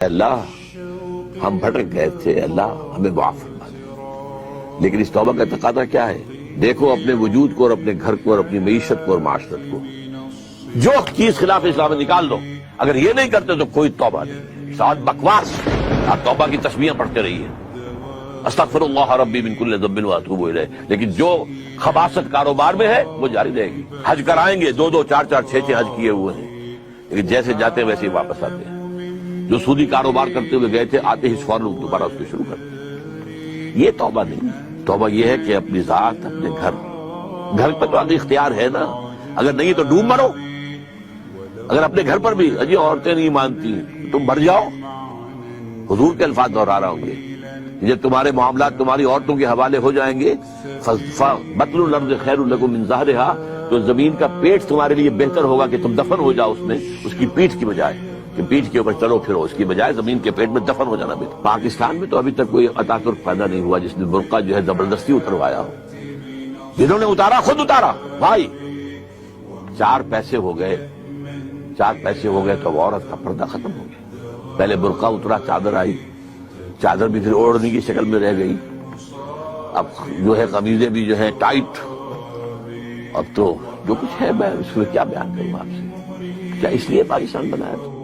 اللہ ہم بھٹک گئے تھے، اللہ ہمیں معاف فرما دے۔ لیکن اس توبہ کا تقاضا کیا ہے؟ دیکھو اپنے وجود کو اور اپنے گھر کو اور اپنی معیشت کو اور معاشرت کو، جو چیز خلاف اسلام ہے نکال دو۔ اگر یہ نہیں کرتے تو کوئی توبہ نہیں، ساتھ بکواس۔ آپ توبہ کی تسبیحیں پڑھتے رہیے، استغفر اللہ ربی من کل ذنب واتوب الیہ، لیکن جو خباثت کاروبار میں ہے وہ جاری رہے گی۔ حج کرائیں گے، 2 4 6 حج کیے ہوئے ہیں، لیکن جیسے جاتے ہیں ویسے ہی واپس آتے ہیں۔ جو سودی کاروبار کرتے ہوئے گئے تھے، آتے ہی فوراً دوبارہ اس کو شروع کرتے۔ یہ توبہ نہیں، توبہ یہ ہے کہ اپنی ذات، اپنے گھر پہ تو آگے اختیار ہے نا، اگر نہیں تو ڈوب مرو۔ اگر اپنے گھر پر بھی اجی عورتیں نہیں مانتی تم مر جاؤ، حضور کے الفاظ دہرا رہا ہوں گے، جب تمہارے معاملات تمہاری عورتوں کے حوالے ہو جائیں گے، بطن الارض خیر لکم من ظہرها، تو زمین کا پیٹ تمہارے لیے بہتر ہوگا کہ تم دفن ہو جاؤ اس میں، اس کی پیٹھ کی بجائے کہ پیٹھ کے اوپر چلو پھرو، اس کی بجائے زمین کے پیٹ میں دفن ہو جانا بہتر۔ پاکستان میں تو ابھی تک کوئی اتاترک پیدا نہیں ہوا جس نے برقع جو ہے زبردستی اتروایا ہو۔ جنہوں نے اتارا خود اتارا بھائی، 4 پیسے ہو گئے تو اب عورت کا پردہ ختم ہو گیا۔ پہلے برقع اترا، چادر آئی، چادر بھی پھر اوڑھنے کی شکل میں رہ گئی، اب جو ہے قمیضیں بھی جو ہے ٹائٹ۔ اب تو جو کچھ ہے میں اس میں کیا بیان کروں آپ سے، کیا اس لیے پاکستان بنایا تھا؟